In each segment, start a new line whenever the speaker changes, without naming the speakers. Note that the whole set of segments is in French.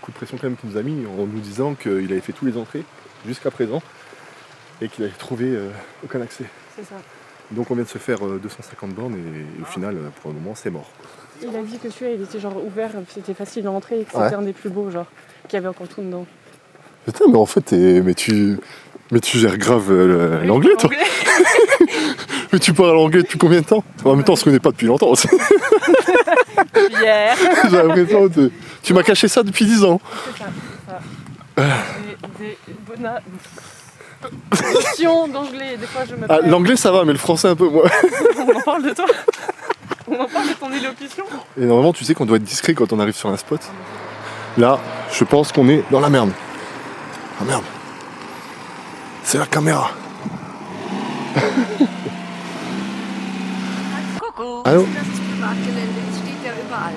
coup de pression quand même qu'il nous a mis en nous disant qu'il avait fait tous les entrées jusqu'à présent et qu'il avait trouvé aucun accès.
C'est ça.
Donc on vient de se faire 250 bornes et au final, pour le moment, c'est mort.
Il a dit que celui-là, il était genre ouvert, c'était facile d'entrer et que c'était un des plus beaux, genre, qu'il y avait encore tout dedans.
Putain, mais en fait, mais tu gères grave l'anglais, toi. Mais tu parles l'anglais depuis combien de temps? En même temps, on se connaît pas depuis longtemps aussi.
Hier.
J'ai l'impression que tu m'as caché ça depuis 10 ans.
C'est ça. Des notions d'anglais, des fois je me perds.
L'anglais ça va, mais le français un peu moins.
On en parle de toi. On en parle de ton élocution.
Et normalement, tu sais qu'on doit être discret quand on arrive sur un spot. Là, je pense qu'on est dans la merde. Ah merde. C'est la caméra.
Kuckuck.
Hallo?
Das ist Privatgelände. Es steht ja überall.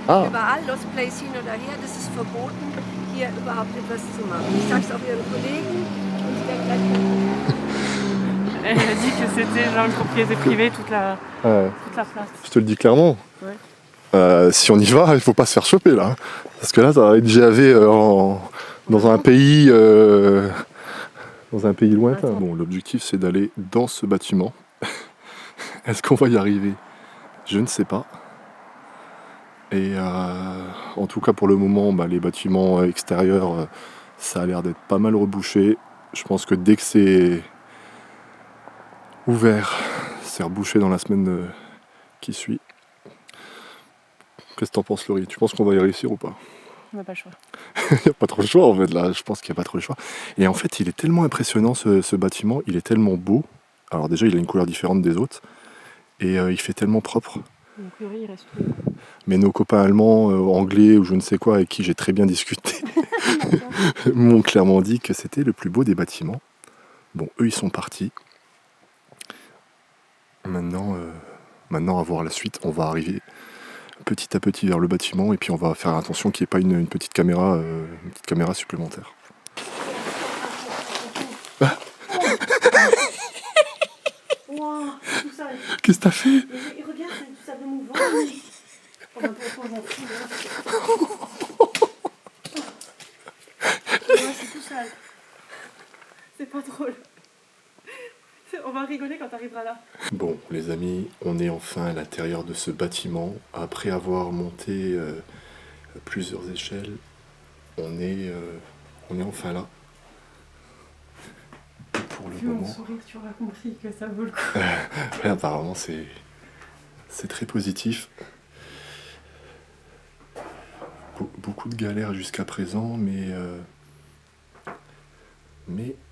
Ah,
Überall, Lost Place hin oder her, das ist verboten, hier überhaupt etwas zu machen. Ich sag's auch Ihren Kollegen und ich denke gleich.
Elle a dit que c'était genre une propriété privée, toute la place.
je te le dis clairement.
Ouais.
Si on y va, il faut pas se faire choper là. Parce que là, ça va être GAV dans un pays lointain.
Attends.
Bon, l'objectif c'est d'aller dans ce bâtiment. Est-ce qu'on va y arriver? Je ne sais pas. Et en tout cas pour le moment, les bâtiments extérieurs, ça a l'air d'être pas mal rebouché. Je pense que dès que c'est ouvert, c'est rebouché dans la semaine qui suit. Qu'est-ce que t'en penses, Laurie? Tu penses qu'on va y réussir ou pas?
On n'a pas le choix.
Il n'y a pas trop le choix en fait là, je pense qu'il n'y a pas trop le choix. Et en fait il est tellement impressionnant ce bâtiment, il est tellement beau. Alors déjà il a une couleur différente des autres. Et il fait tellement propre.
Donc il reste
Mais nos copains allemands, anglais ou je ne sais quoi avec qui j'ai très bien discuté m'ont clairement dit que c'était le plus beau des bâtiments. Bon, eux ils sont partis. Maintenant à voir la suite, on va arriver petit à petit vers le bâtiment et puis on va faire attention qu'il n'y ait pas une petite caméra supplémentaire.
Wow, tout ça.
Qu'est-ce que t'as fait?
Et regarde, c'est tout ça de mouvant. On va prendre un fil, c'est tout sale.
C'est pas drôle. On va rigoler quand t'arriveras là.
Bon, les amis, on est enfin à l'intérieur de ce bâtiment. Après avoir monté plusieurs échelles, on est enfin là. Pour le
Vu mon
moment.
sourire, tu auras compris que ça vaut le coup.
Ouais, apparemment, c'est très positif. Beaucoup de galères jusqu'à présent, mais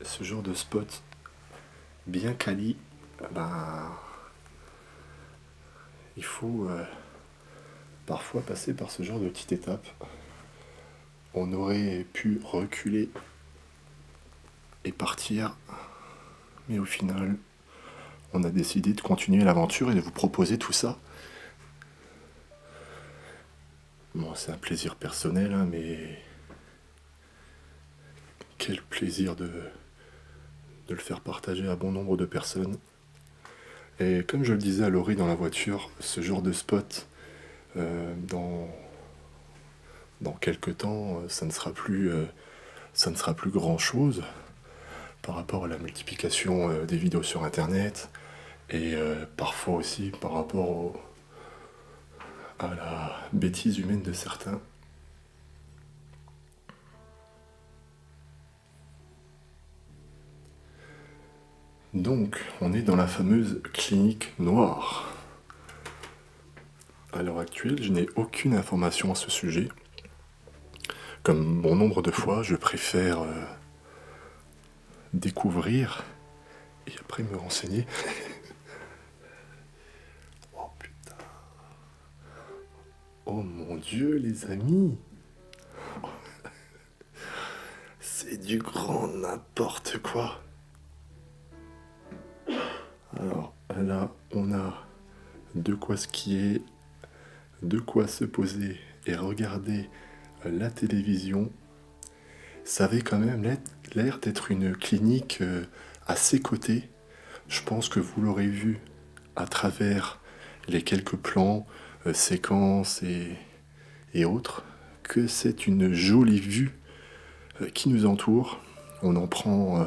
ce genre de spot bien quali, il faut parfois passer par ce genre de petite étape. On aurait pu reculer et partir, mais au final, on a décidé de continuer l'aventure et de vous proposer tout ça. Bon, c'est un plaisir personnel, hein, mais quel plaisir de le faire partager à bon nombre de personnes. Et comme je le disais à Laurie dans la voiture, ce genre de spot, dans quelques temps, ça ne sera plus grand chose par rapport à la multiplication des vidéos sur internet et parfois aussi par rapport à la bêtise humaine de certains. Donc, on est dans la fameuse clinique noire. À l'heure actuelle, je n'ai aucune information à ce sujet. Comme bon nombre de fois, je préfère découvrir et après me renseigner. Oh putain. Oh mon Dieu, les amis. C'est du grand n'importe quoi. Alors là, on a de quoi skier, de quoi se poser et regarder la télévision. Ça avait quand même l'air d'être une clinique assez cotée. Je pense que vous l'aurez vu à travers les quelques plans, séquences et autres que c'est une jolie vue qui nous entoure. On en prend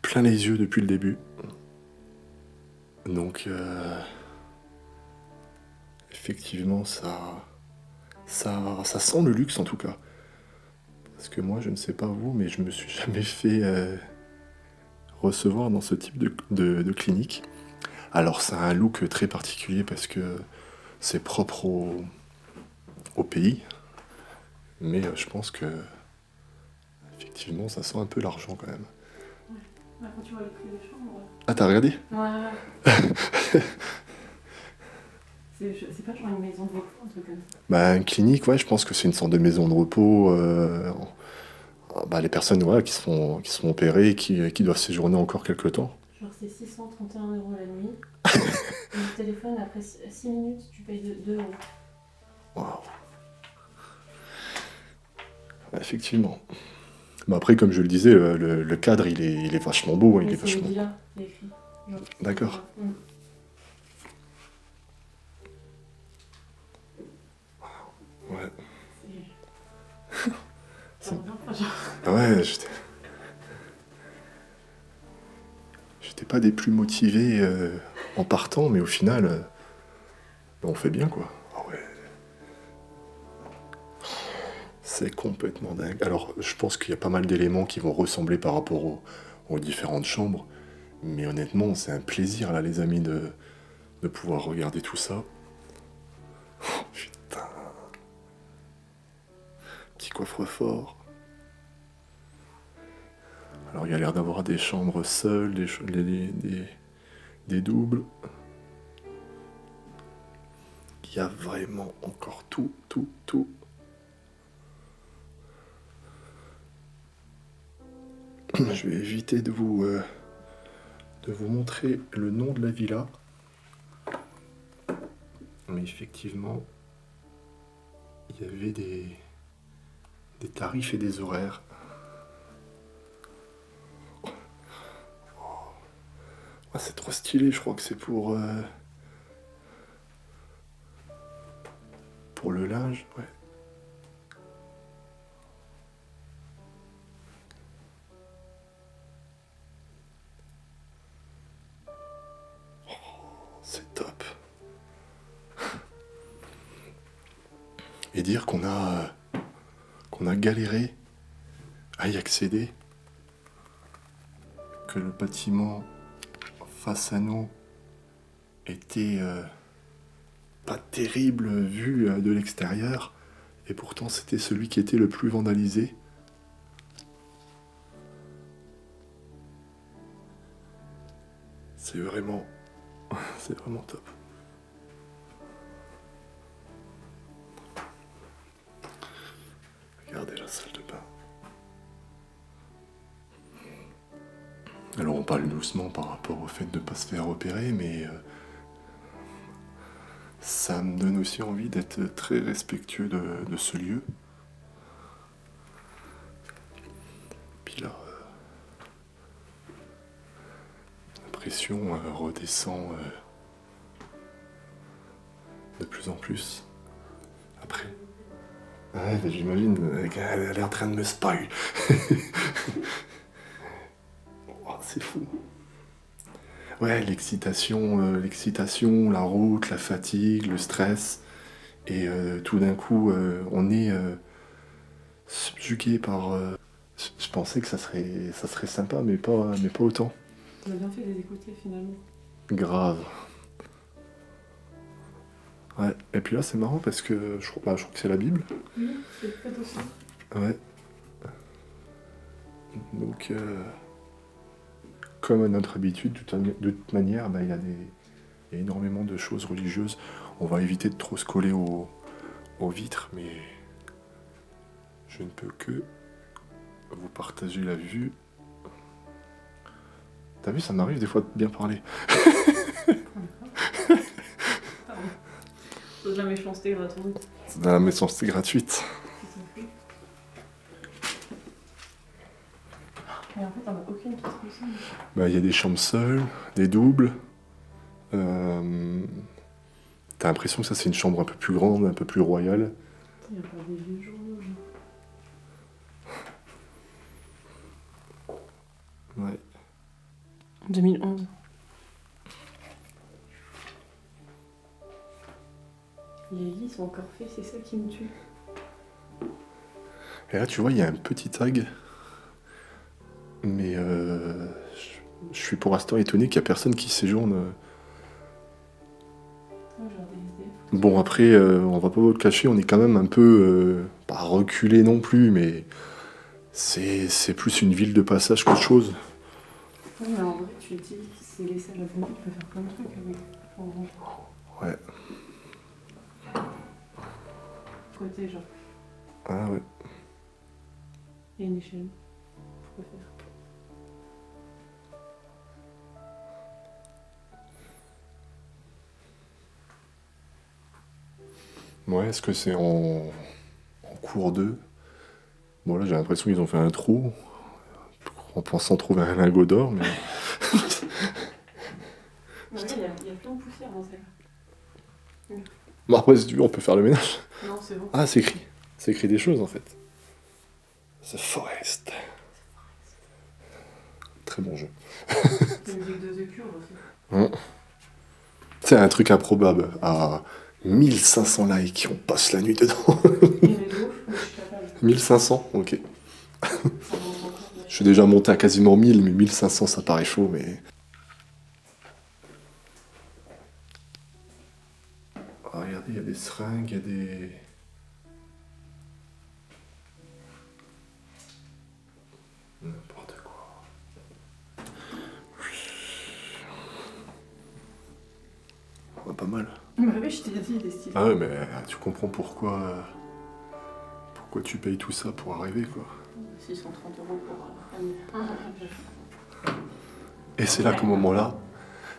plein les yeux depuis le début. Donc, effectivement, ça sent le luxe en tout cas. Parce que moi, je ne sais pas vous, mais je me suis jamais fait recevoir dans ce type de clinique. Alors, ça a un look très particulier parce que c'est propre au pays. Mais je pense que, effectivement, ça sent un peu l'argent quand même.
Ouais. Quand tu vois les prix des chambres.
Ah, t'as regardé ?
Ouais. C'est pas genre une maison de repos, un truc comme ça.
Bah, une clinique, ouais, je pense que c'est une sorte de maison de repos. Les personnes qui se font opérer et qui doivent séjourner encore quelques temps.
Genre c'est 631 € la nuit. Et le téléphone, après 6 minutes, tu payes 2 €.
Waouh. Effectivement. Mais après, comme je le disais, le cadre, il est vachement beau. Il est
c'est
vachement...
Villa qui est écrit. Genre,
D'accord. Ouais. Ouais, j'étais pas des plus motivés en partant, mais au final, on fait bien, quoi. Ah ouais. C'est complètement dingue. Alors, je pense qu'il y a pas mal d'éléments qui vont ressembler par rapport aux différentes chambres, mais honnêtement, c'est un plaisir, là, les amis, de pouvoir regarder tout ça. Oh, putain. Petit coffre-fort. Alors, il y a l'air d'avoir des chambres seules, des doubles. Il y a vraiment encore tout. Je vais éviter de vous montrer le nom de la villa. Mais effectivement, il y avait des tarifs et des horaires. Ah, c'est trop stylé, je crois que c'est pour le linge, ouais. Oh, c'est top. Et dire qu'on a galéré à y accéder, que le bâtiment face à nous était pas terrible vu de l'extérieur, et pourtant c'était celui qui était le plus vandalisé. C'est vraiment top. Regardez la salle de bain. Alors on parle doucement par rapport au fait de ne pas se faire opérer, mais ça me donne aussi envie d'être très respectueux de ce lieu. Puis là, la pression redescend de plus en plus. Après. Ouais, j'imagine, elle est en train de me spoil. Oh, c'est fou. Ouais, l'excitation, la route, la fatigue, le stress. Et tout d'un coup, on est subjugué par... je pensais que ça serait sympa, mais pas autant.
On a bien fait de les écouter finalement.
Grave. Ouais, et puis là c'est marrant parce que je crois que c'est la Bible.
Oui, c'est peut-être aussi.
Ouais. Donc, comme à notre habitude, de toute manière, il y a énormément de choses religieuses. On va éviter de trop se coller aux vitres, mais je ne peux que vous partager la vue. T'as vu, ça m'arrive des fois de bien parler.
C'est de la méchanceté gratuite.
C'est de la méchanceté gratuite.
Mais en fait, on n'a aucune qui se ressemble.
Il y a des chambres seules, des doubles. T'as l'impression que ça c'est une chambre un peu plus grande, un peu plus royale.
Il y a pas des vieux journaux, genre.
Ouais.
2011. Les lits sont encore faits, c'est ça qui me tue.
Et là, tu vois, il y a un petit tag. Mais je suis pour l'instant étonné qu'il n'y a personne qui séjourne. Bon, après, on va pas vous le cacher, on est quand même un peu, pas reculé non plus, mais c'est plus une ville de passage qu'autre chose.
Oui, mais en vrai, tu te dis, c'est les salles à vomi, tu peux faire plein de trucs avec.
Ouais.
Côté, genre.
Ah ouais.
Il y a une échelle. Pourquoi faire?
Ouais, est-ce que c'est en cours 2? Bon, là, j'ai l'impression qu'ils ont fait un trou en pensant trouver un lingot d'or, mais.
Ouais, il y a plein de poussière dans celle-là.
Bon, après, si tu veux, on peut faire le ménage.
Non, c'est bon.
Ah, c'est écrit. C'est écrit des choses, en fait. The Forest. Très bon jeu.
C'est une musique de The Cure aussi.
C'est un truc improbable. À 1500 likes, on passe la nuit dedans.
Il y avait de ouf, mais je suis capable.
1500, ok.
Ça monte encore, mais-
Je suis déjà monté à quasiment 1000, mais 1500, ça paraît chaud, mais. Ah, regardez, il y a des seringues, il y a des. N'importe quoi. Ah, pas mal.
Bah oui, je t'ai dit, il est stylé.
Ah ouais, mais tu comprends pourquoi tu payes tout ça pour arriver, quoi.
630 € pour
Et c'est là qu'au moment-là,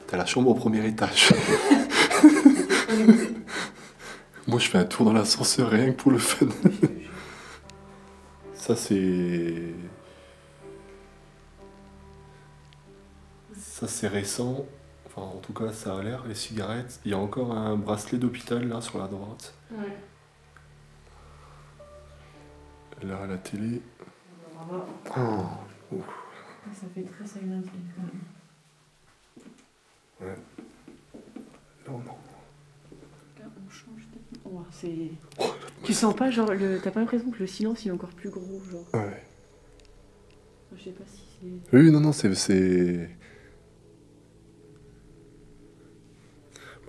t'as la chambre au premier étage. Moi, je fais un tour dans l'ascenseur rien que pour le fun. Ça, c'est... Ça, c'est récent. Enfin, en tout cas, ça a l'air, les cigarettes. Il y a encore un bracelet d'hôpital, là, sur la droite.
Ouais.
Là, à la télé.
Voilà.
Oh. Ouf.
Ça fait très Silent Hill quand même.
Ouais. Non, non.
Là, on change de... Oh, c'est... Tu sens pas, genre, t'as pas l'impression que le silence il est encore plus gros, genre.
Ouais.
Je sais pas si c'est...
Oui, non, non, c'est...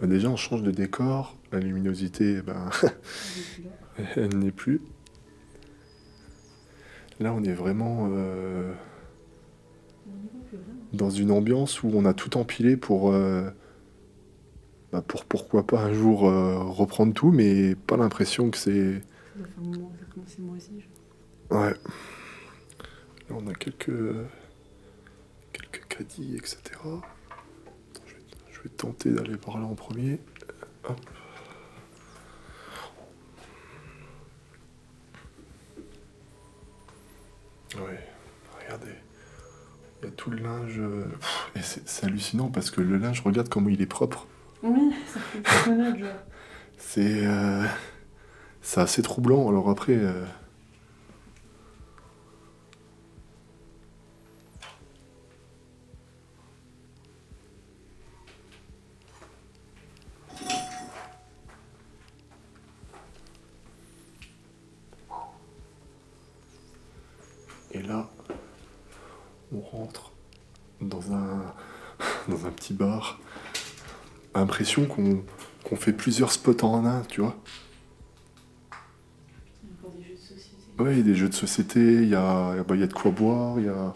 Bah, déjà, on change de décor. La luminosité, ben, elle n'est plus. Là, on est vraiment dans une ambiance où on a tout empilé pour pourquoi pas un jour reprendre tout, mais pas l'impression que c'est...
Ça doit faire un moment que ça commence à moisir, genre.
Ouais. Là, on a quelques caddies, etc. Attends, je vais tenter d'aller par là en premier. Hop. Ouais, regardez. Il y a tout le linge. Et c'est hallucinant parce que le linge, regarde comment il est propre.
Oui, ça fait personnage, genre.
C'est assez troublant. Alors après. Et là, on rentre dans un petit bar. Impression qu'on fait plusieurs spots en un, tu vois.
Il y a encore des jeux de société.
Ouais, il y a des jeux de société, il y a de quoi boire, il y a...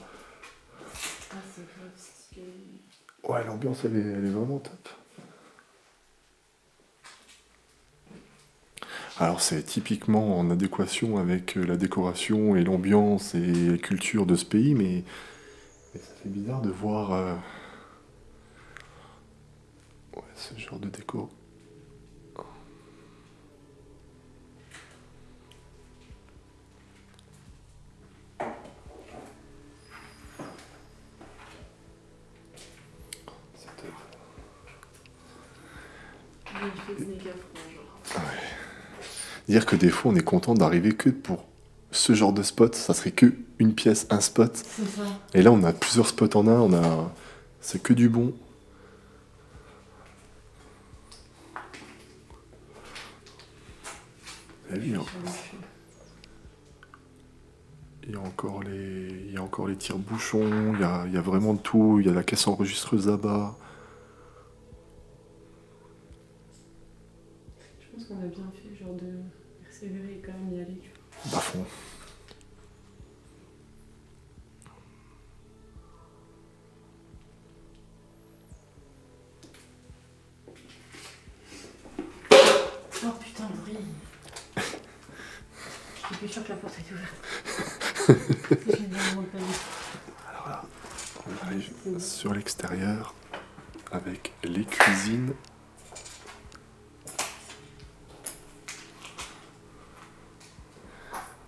Ah, c'est grave stylé.
Ouais, l'ambiance, elle est vraiment top. Alors, c'est typiquement en adéquation avec la décoration et l'ambiance et la culture de ce pays, mais ça fait bizarre de voir ouais, ce genre de déco. C'est top.
Il fait méga froid, genre.
Dire que des fois, on est content d'arriver que pour ce genre de spot. Ça serait que une pièce, un spot.
C'est ça.
Et là, on a plusieurs spots en un. C'est que du bon. Et oui, il y a encore les tire-bouchons. Il y a vraiment de tout. Il y a la caisse enregistreuse là-bas.
Je pense qu'on a bien fait, genre de persévérer et quand même y aller.
À fond.
Oh putain, le bruit. Je suis plus sûre que la porte est ouverte. J'ai vraiment pas vu.
Alors là, on arrive sur l'extérieur avec les cuisines.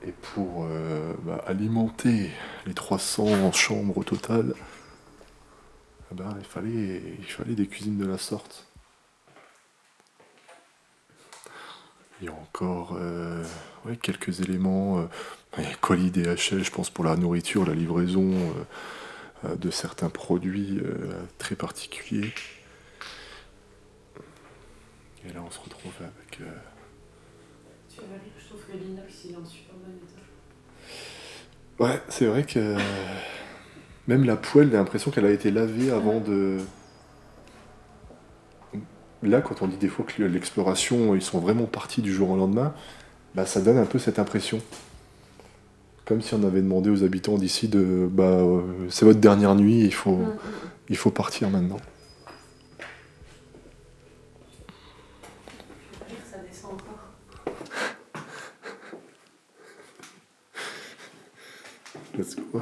Et pour alimenter les 300 chambres au total, il fallait des cuisines de la sorte. Il y a encore quelques éléments, colis DHL, je pense, pour la nourriture, la livraison de certains produits très particuliers. Et là, on se retrouve avec...
Tu vas rire, je trouve que l'inox, il est en super bon état.
Ouais, c'est vrai que même la poêle, j'ai l'impression qu'elle a été lavée avant de... Là, quand on dit des fois que l'exploration, ils sont vraiment partis du jour au lendemain, ça donne un peu cette impression. Comme si on avait demandé aux habitants d'ici de... c'est votre dernière nuit, il faut partir maintenant.
Ça descend encore.
Let's go.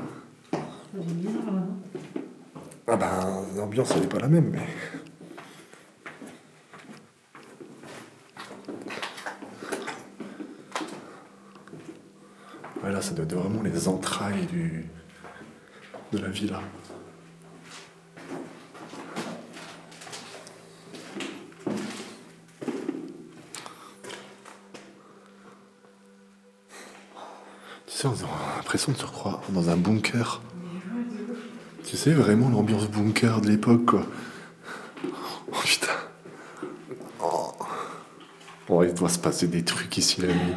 J'aime bien là.
L'ambiance, elle n'est pas la même, mais... Là, ça doit être vraiment les entrailles de la villa. Tu sais, on a l'impression de se croire dans un bunker. Tu sais, vraiment l'ambiance bunker de l'époque, quoi. Oh putain. Oh, il doit se passer des trucs ici la nuit.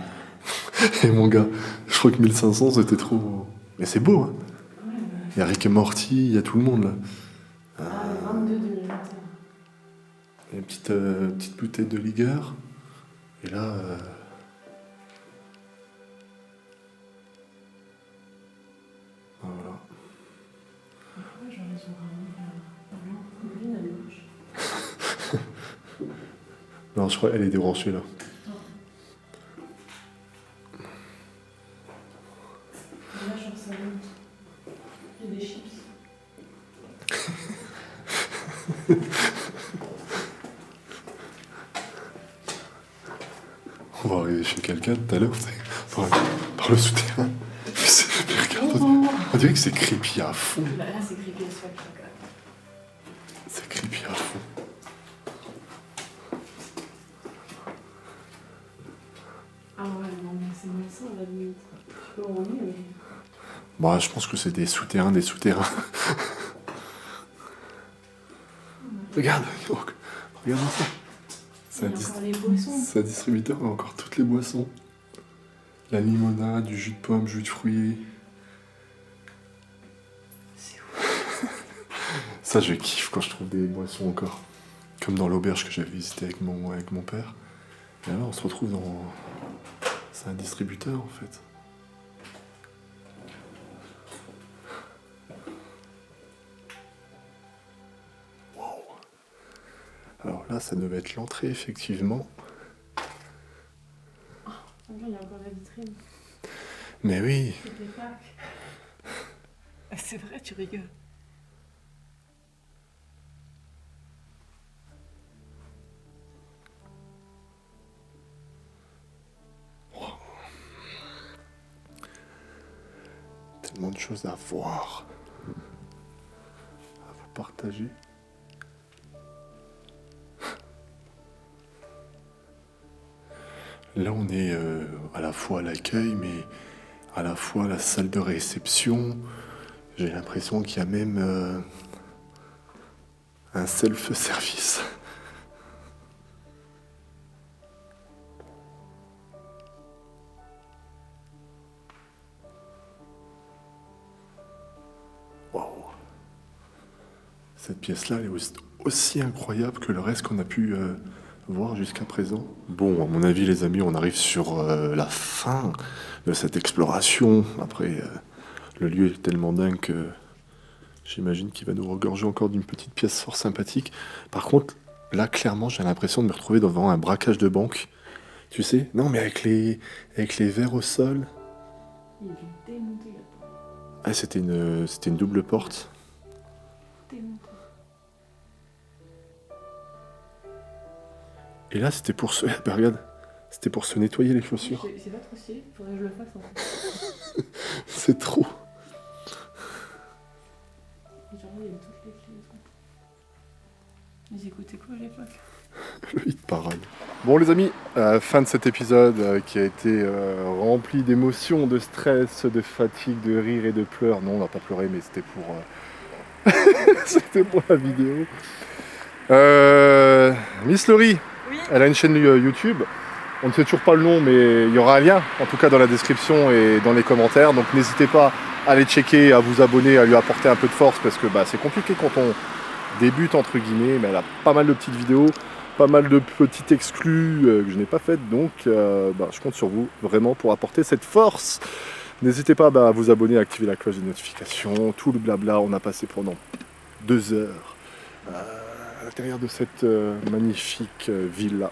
Et mon gars, je crois que 1500 c'était trop... Mais c'est beau, hein. Il y a Rick et Morty, il y a tout le monde là.
Le 22 2021.
Il y a une petite bouteille de Liger. Et là... Voilà.
Pourquoi j'en ai sur un blanc?
Non, je crois qu'elle est débranchée là.
Là, genre, ça monte. Il y a des chips.
On va arriver chez quelqu'un tout à l'heure, par le souterrain. Regarde, on dirait que c'est creepy à fond.
Là, c'est creepy as fuck.
C'est creepy à fond.
Ah ouais, non, mais c'est malsain, la limite. Tu peux rouler, mais...
Bon, je pense que c'est des souterrains, Regarde, regarde ça.
Il y a encore les boissons.
C'est un distributeur, il y a encore toutes les boissons. La limonade, du jus de pomme, jus de fruits.
C'est ouf.
Ça, je kiffe quand je trouve des boissons encore. Comme dans l'auberge que j'avais visité avec mon père. Et là, on se retrouve dans... C'est un distributeur, en fait. Wow. Alors là, ça devait être l'entrée, effectivement.
Il y a encore la vitrine.
Mais oui.
Toutes les plaques. C'est vrai, tu rigoles.
Tellement de choses à voir. À vous partager. Là, on est à la fois à l'accueil, mais à la fois à la salle de réception. J'ai l'impression qu'il y a même un self-service. Waouh! Cette pièce-là, elle est aussi incroyable que le reste qu'on a pu voir jusqu'à présent. Bon, à mon avis, les amis, on arrive sur la fin de cette exploration. Après, le lieu est tellement dingue que j'imagine qu'il va nous regorger encore d'une petite pièce fort sympathique. Par contre, là, clairement, j'ai l'impression de me retrouver devant un braquage de banque. Tu sais? Non, mais avec les verres au sol.
Il est démonté là.
Ah, c'était une double porte.
Démonté.
Et là, c'était pour se... Bah, regarde, c'était pour se nettoyer les chaussures.
C'est pas trop stylé, faudrait que je le fasse en fait.
C'est trop.
Genre, il y a toutes les clés et tout. Ils écoutaient quoi à l'époque?
Le hit parade. Bon les amis, fin de cet épisode qui a été rempli d'émotions, de stress, de fatigue, de rire et de pleurs. Non, on n'a pas pleuré, mais c'était pour, c'était pour la vidéo. Miss Laurie,
Oui.
elle a une chaîne YouTube. On ne sait toujours pas le nom, mais il y aura un lien, en tout cas dans la description et dans les commentaires. Donc n'hésitez pas à aller checker, à vous abonner, à lui apporter un peu de force, parce que c'est compliqué quand on débute, entre guillemets. Mais elle a pas mal de petites vidéos, pas mal de petites exclus que je n'ai pas faites. Donc je compte sur vous, vraiment, pour apporter cette force. N'hésitez pas à vous abonner, à activer la cloche de notification, tout le blabla. On a passé pendant 2 heures à l'intérieur de cette magnifique ville-là.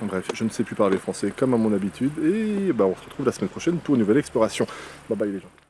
Bref, je ne sais plus parler français comme à mon habitude. Et on se retrouve la semaine prochaine pour une nouvelle exploration. Bye bye les gens.